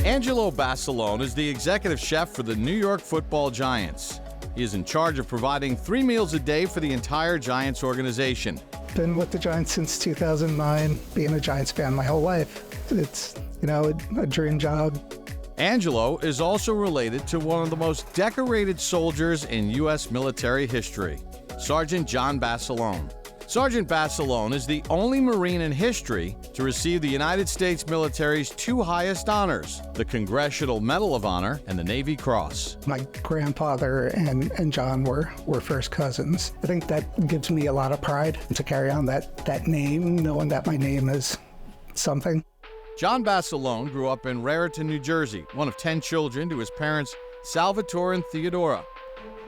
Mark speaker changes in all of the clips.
Speaker 1: Angelo Basilone is the executive chef for the New York Football Giants. He is in charge of providing 3 meals a day for the entire Giants organization.
Speaker 2: Been with the Giants since 2009, being a Giants fan my whole life. It's, a dream job.
Speaker 1: Angelo is also related to one of the most decorated soldiers in U.S. military history, Sergeant John Basilone. Sergeant Basilone is the only Marine in history to receive the United States military's 2 highest honors, the Congressional Medal of Honor and the Navy Cross.
Speaker 2: My grandfather and John were first cousins. I think that gives me a lot of pride to carry on that name, knowing that my name is something.
Speaker 1: John Basilone grew up in Raritan, New Jersey, one of 10 children to his parents Salvatore and Theodora.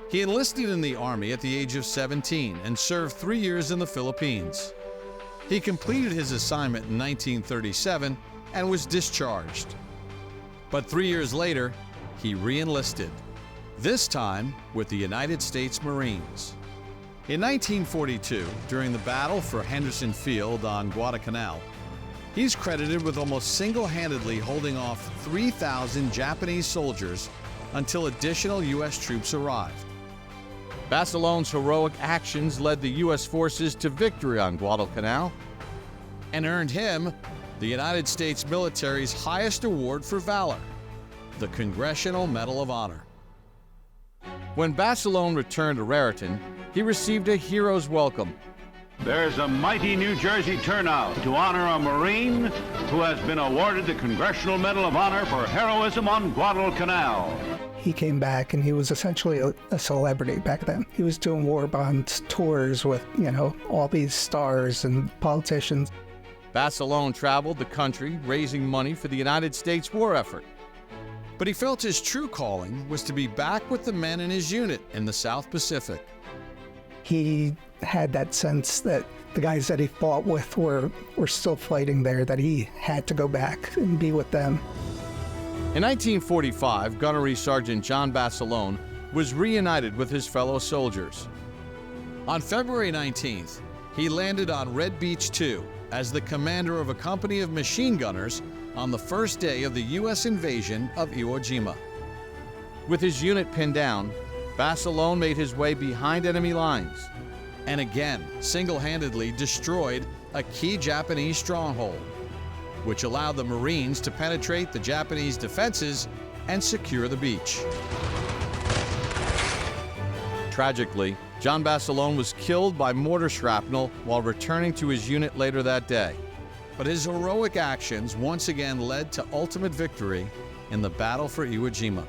Speaker 1: He enlisted in the Army at the age of 17 and served 3 years in the Philippines. He completed his assignment in 1937 and was discharged. But 3 years later, he re-enlisted, this time with the United States Marines. In 1942, during the battle for Henderson Field on Guadalcanal, he's credited with almost single-handedly holding off 3,000 Japanese soldiers until additional U.S. troops arrived. Basilone's heroic actions led the U.S. forces to victory on Guadalcanal and earned him the United States military's highest award for valor, the Congressional Medal of Honor. When Basilone returned to Raritan, he received a hero's welcome.
Speaker 3: There's a mighty New Jersey turnout to honor a Marine who has been awarded the Congressional Medal of Honor for heroism on Guadalcanal.
Speaker 2: He came back and he was essentially a celebrity back then. He was doing war bond tours with, all these stars and politicians.
Speaker 1: Basilone traveled the country raising money for the United States war effort. But he felt his true calling was to be back with the men in his unit in the South Pacific.
Speaker 2: He had that sense that the guys that he fought with were still fighting there, that he had to go back and be with them.
Speaker 1: In 1945, Gunnery Sergeant John Basilone was reunited with his fellow soldiers. On February 19th, he landed on Red Beach 2 as the commander of a company of machine gunners on the first day of the U.S. invasion of Iwo Jima. With his unit pinned down, Basilone made his way behind enemy lines and again single-handedly destroyed a key Japanese stronghold, which allowed the Marines to penetrate the Japanese defenses and secure the beach. Tragically, John Basilone was killed by mortar shrapnel while returning to his unit later that day. But his heroic actions once again led to ultimate victory in the battle for Iwo Jima.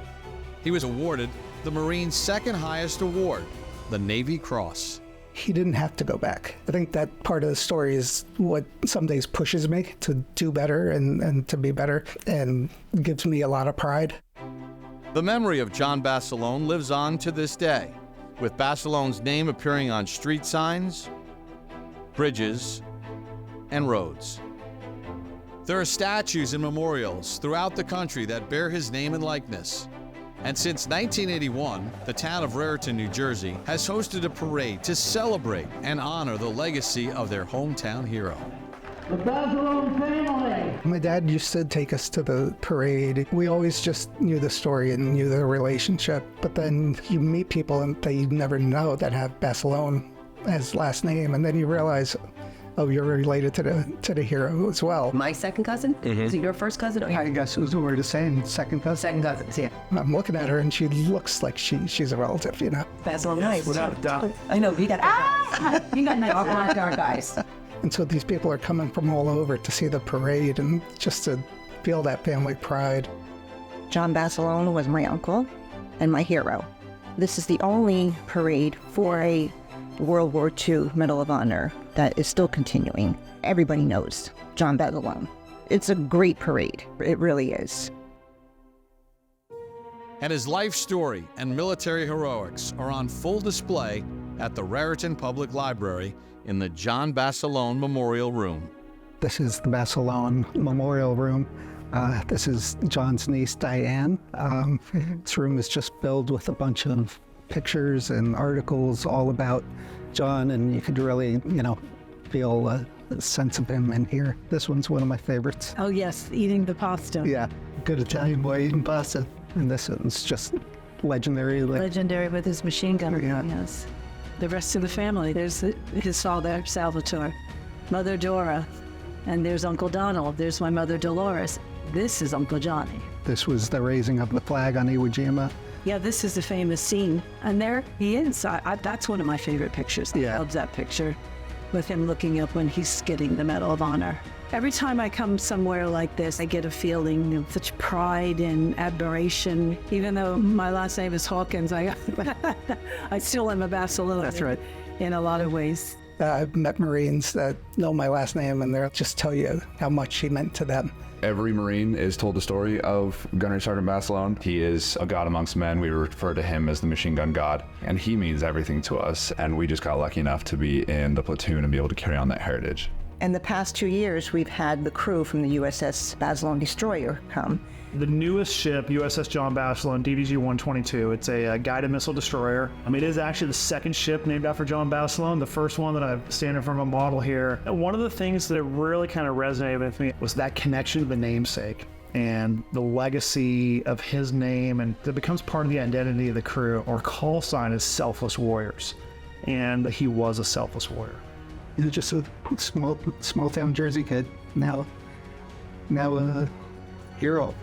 Speaker 1: He was awarded the Marines' second highest award, the Navy Cross.
Speaker 2: He didn't have to go back. I think that part of the story is what some days pushes me to do better and to be better, and gives me a lot of pride.
Speaker 1: The memory of John Basilone lives on to this day, with Basilone's name appearing on street signs, bridges, and roads. There are statues and memorials throughout the country that bear his name and likeness. And since 1981, the town of Raritan, New Jersey, has hosted a parade to celebrate and honor the legacy of their hometown hero.
Speaker 4: The Basilone family!
Speaker 2: My dad used to take us to the parade. We always just knew the story and knew the relationship, but then you meet people and that you never know that have Basilone as last name, and then you realize, oh, you're related to the hero as well.
Speaker 5: My second cousin? Mm-hmm. Is it your first cousin?
Speaker 2: I guess we're the same, second cousin.
Speaker 5: Second cousins, yeah.
Speaker 2: I'm looking at her and she looks like she's a relative,
Speaker 5: Basilone, nice.
Speaker 4: Without a doubt.
Speaker 5: I know, you got nice dark eyes.
Speaker 2: And so these people are coming from all over to see the parade and just to feel that family pride.
Speaker 6: John Basilone was my uncle and my hero. This is the only parade for a World War II Medal of Honor that is still continuing. Everybody knows John Basilone. It's a great parade. It really is.
Speaker 1: And his life story and military heroics are on full display at the Raritan Public Library in the John Basilone Memorial Room.
Speaker 2: This is the Basilone Memorial Room. This is John's niece, Diane. This room is just filled with a bunch of pictures and articles all about John, and you could really, feel sense of him in here. This one's one of my favorites.
Speaker 5: Oh, yes, eating the pasta.
Speaker 2: Yeah, good Italian boy eating pasta. And this one's just legendary.
Speaker 5: Legendary with his machine gun.
Speaker 2: Yeah.
Speaker 5: Yes. The rest of the family. There's his father, Salvatore, Mother Dora, and there's Uncle Donald. There's my mother, Dolores. This is Uncle Johnny.
Speaker 2: This was the raising of the flag on Iwo Jima.
Speaker 5: Yeah, this is a famous scene. And there he is. That's one of my favorite pictures.
Speaker 2: Yeah.
Speaker 5: I love that picture with him looking up when he's getting the Medal of Honor. Every time I come somewhere like this, I get a feeling of such pride and admiration. Even though my last name is Hawkins, I still am a Basilone.
Speaker 2: That's right.
Speaker 5: In a lot of ways.
Speaker 2: I've met Marines that know my last name, and they'll just tell you how much he meant to them.
Speaker 7: Every Marine is told the story of Gunnery Sergeant Basilone. He is a god amongst men. We refer to him as the machine gun god, and he means everything to us, and we just got lucky enough to be in the platoon and be able to carry on that heritage.
Speaker 6: In the past 2 years, we've had the crew from the USS Basilone destroyer come.
Speaker 8: The newest ship, USS John Basilone, DDG-122. It's a guided missile destroyer. It is actually the second ship named after John Basilone, the first one that I've standing from a model here. And one of the things that really kind of resonated with me was that connection to the namesake and the legacy of his name, and that becomes part of the identity of the crew. Our call sign is Selfless Warriors, and he was a selfless warrior.
Speaker 2: He was just a small town Jersey kid. Now a hero.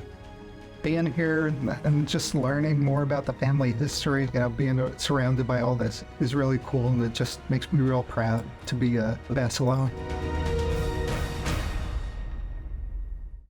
Speaker 2: Being here and just learning more about the family history, being surrounded by all this is really cool, and it just makes me real proud to be a Basilone.